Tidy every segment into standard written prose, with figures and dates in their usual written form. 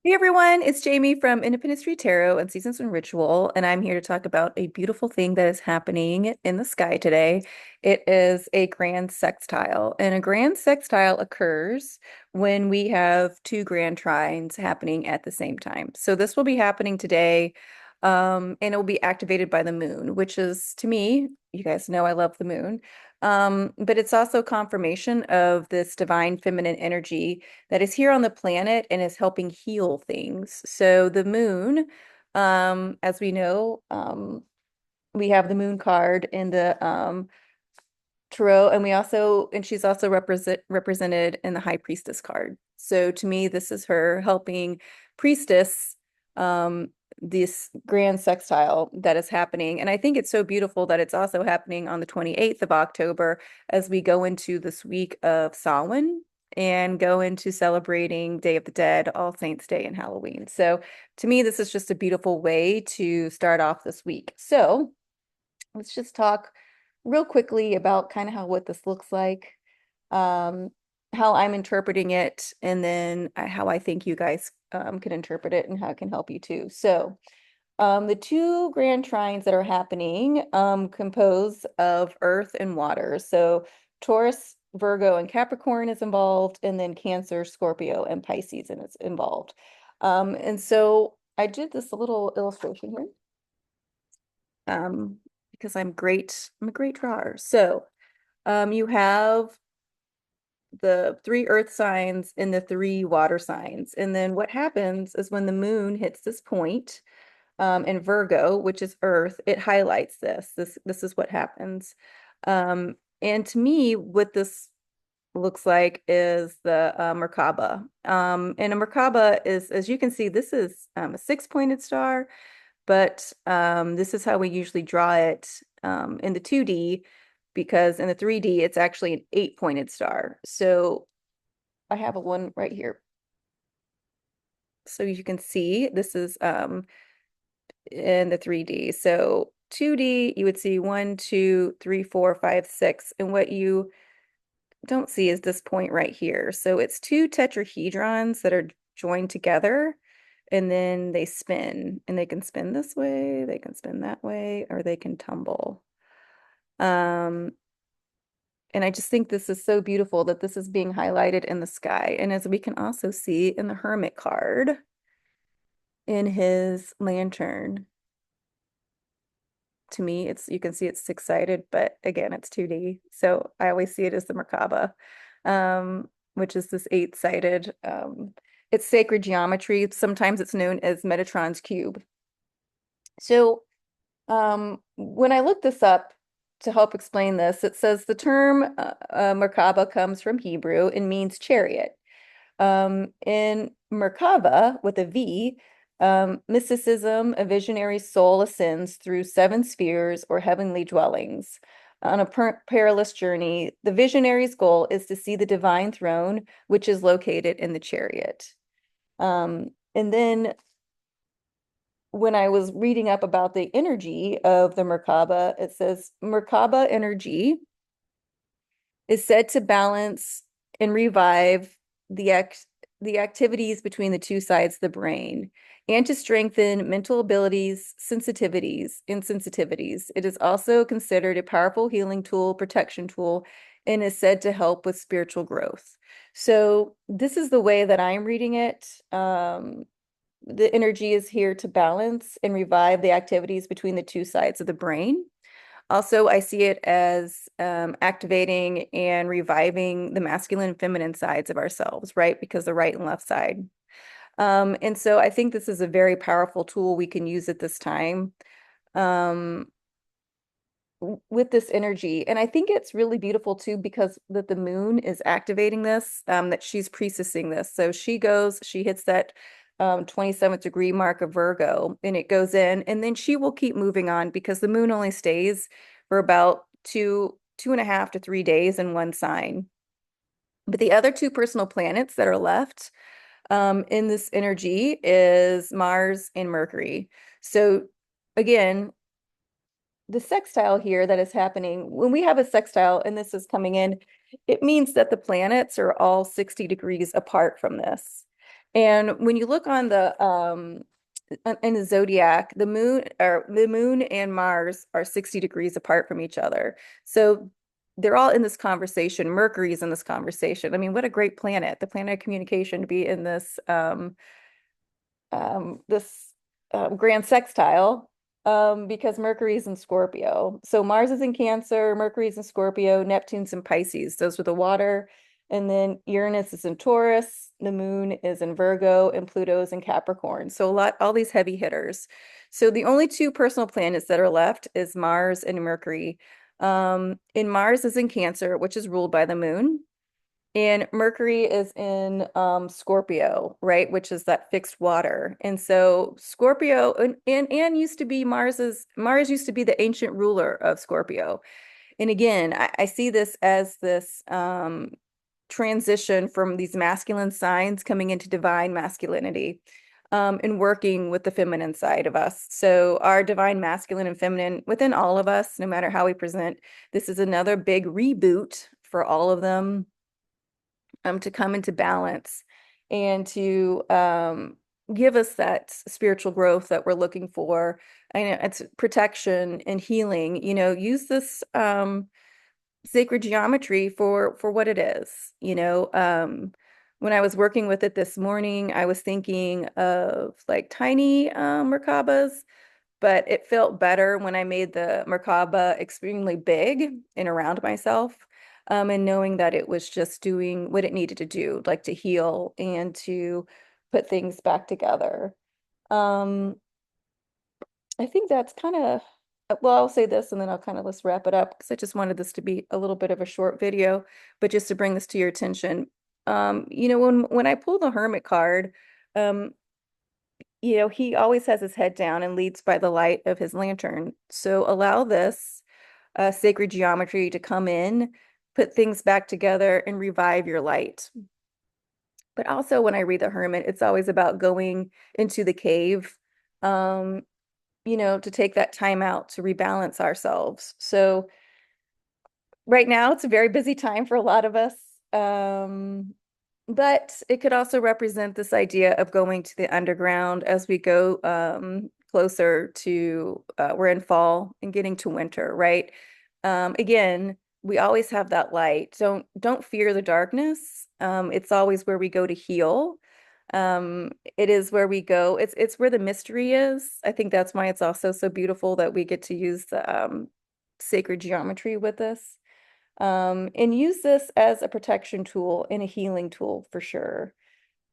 Hey everyone, it's Jamie from Independent Street Tarot and Seasons and Ritual, and I'm here to talk about a beautiful thing that is happening in the sky today. It is a grand sextile, and a grand sextile occurs when we have two grand trines happening at the same time. So this will be happening today, and it will be activated by the moon, which is to me, you guys know I love the moon. But it's also confirmation of this divine feminine energy that is here on the planet and is helping heal things. So the moon, as we know, we have the moon card in the tarot, and she's also represented in the high priestess card. So to me, this is her helping priestess um this grand sextile that is happening. And I think it's so beautiful that it's also happening on the 28th of October as we go into this week of Samhain and go into celebrating Day of the Dead, All Saints Day, and Halloween. So to me, this is just a beautiful way to start off this week. So let's just talk real quickly about kind of how what this looks like, um, how I'm interpreting it, and then how I think you guys can interpret it and how it can help you too. So, the two grand trines that are happening compose of Earth and water. So, Taurus, Virgo, and Capricorn is involved, and then Cancer, Scorpio, and Pisces is involved. And so I did this little illustration here um, because I'm a great drawer. So you have the three earth signs and the three water signs. And then what happens is when the moon hits this point in Virgo, which is earth, it highlights this. This is what happens. And to me, what this looks like is the Merkaba. And a Merkaba is, as you can see, this is a six-pointed star. But this is how we usually draw it in the 2D, because in the 3D, it's actually an eight-pointed star. So I have a one right here. So you can see this is in the 3D. So 2D, you would see one, two, three, four, five, six. And what you don't see is this point right here. So it's two tetrahedrons that are joined together and then they spin, and they can spin this way, they can spin that way, or they can tumble. Um, and I just think this is so beautiful that this is being highlighted in the sky. And as we can also see in the Hermit card in his lantern, to me, you can see it's six-sided, but again, it's 2D. So I always see it as the Merkaba, which is this eight-sided. It's sacred geometry. Sometimes it's known as Metatron's cube. So when I looked this up to help explain this, it says the term Merkaba comes from Hebrew and means chariot. In Merkaba, with a V, mysticism, a visionary soul ascends through seven spheres or heavenly dwellings. On a perilous journey, the visionary's goal is to see the divine throne, which is located in the chariot. And then when I was reading up about the energy of the Merkaba, it says Merkaba energy is said to balance and revive the activities between the two sides of the brain and to strengthen mental abilities, sensitivities, insensitivities. It is also considered a powerful healing tool, protection tool, and is said to help with spiritual growth. So this is the way that I'm reading it. The energy is here to balance and revive the activities between the two sides of the brain. Also, I see it as activating and reviving the masculine and feminine sides of ourselves, right? Because the right and left side. And so I think this is a very powerful tool we can use at this time um, with this energy. And I think it's really beautiful too because that the moon is activating this, that she's priestessing this. So she hits that 27th degree mark of Virgo and it goes in, and then she will keep moving on because the moon only stays for about two and a half to 3 days in one sign. But the other two personal planets that are left in this energy is Mars and Mercury. So again, the sextile here that is happening, when we have a sextile and this is coming in, it means that the planets are all 60 degrees apart from this. And when you look on the in the zodiac, the moon and Mars are 60 degrees apart from each other. So they're all in this conversation. Mercury's in this conversation. I mean, what a great planet, the planet of communication to be in this Grand Sextile, because Mercury's in Scorpio. So Mars is in Cancer, Mercury's in Scorpio, Neptune's in Pisces. Those are the water. And then Uranus is in Taurus, the moon is in Virgo, and Pluto is in Capricorn. So all these heavy hitters. So the only two personal planets that are left is Mars and Mercury. And Mars is in Cancer, which is ruled by the moon. And Mercury is in Scorpio, right? Which is that fixed water. And so Scorpio and used to be Mars used to be the ancient ruler of Scorpio. And again, I see this as this transition from these masculine signs coming into divine masculinity, and working with the feminine side of us. So our divine masculine and feminine within all of us, no matter how we present, this is another big reboot for all of them, to come into balance and to give us that spiritual growth that we're looking for. I know it's protection and healing. Use this sacred geometry for what it is. When I was working with it this morning, I was thinking of like tiny Merkabas, but it felt better when I made the Merkaba extremely big and around myself, and knowing that it was just doing what it needed to do, like to heal and to put things back together. Um, I think that's kind of, well, I'll say this and then I'll kind of let's wrap it up because I just wanted this to be a little bit of a short video, but just to bring this to your attention. When I pull the Hermit card, um, he always has his head down and leads by the light of his lantern. So allow this sacred geometry to come in, put things back together, and revive your light. But also, when I read the Hermit, it's always about going into the cave, um, to take that time out to rebalance ourselves. So right now, it's a very busy time for a lot of us. Um, but it could also represent this idea of going to the underground as we go closer to we're in fall and getting to winter, right? Again, we always have that light. Don't fear the darkness. It's always where we go to heal. It is where we go. It's where the mystery is. I think that's why it's also so beautiful that we get to use the sacred geometry with this. And use this as a protection tool and a healing tool for sure.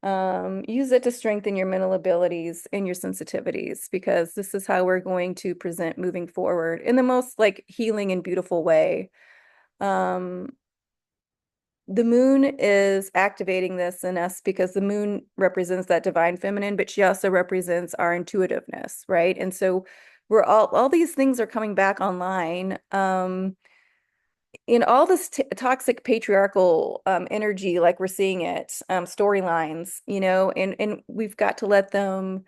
Use it to strengthen your mental abilities and your sensitivities because this is how we're going to present moving forward in the most like healing and beautiful way. Um, the moon is activating this in us because the moon represents that divine feminine, but she also represents our intuitiveness, right? And so we're all these things are coming back online. In all this toxic patriarchal energy, like we're seeing it, storylines, and we've got to let them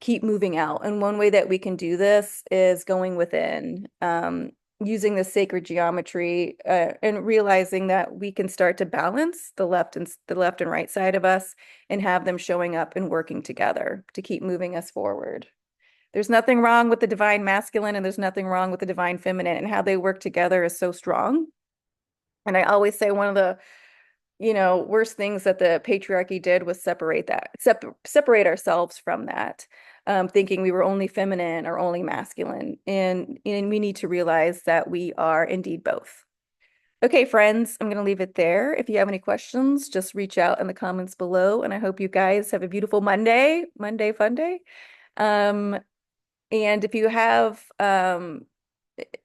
keep moving out. And one way that we can do this is going within, using the sacred geometry, and realizing that we can start to balance the left and right side of us and have them showing up and working together to keep moving us forward. There's nothing wrong with the divine masculine and there's nothing wrong with the divine feminine, and how they work together is so strong. And I always say one of the, worst things that the patriarchy did was separate ourselves from that, thinking we were only feminine or only masculine. And we need to realize that we are indeed both. Okay, friends, I'm going to leave it there. If you have any questions, just reach out in the comments below. And I hope you guys have a beautiful Monday fun day. Um, and if you have, I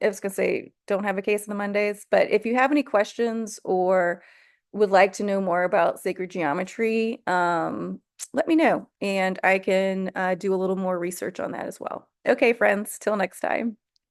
was gonna say, don't have a case of the Mondays, but if you have any questions or would like to know more about sacred geometry, let me know and I can do a little more research on that as well. Okay, friends, till next time.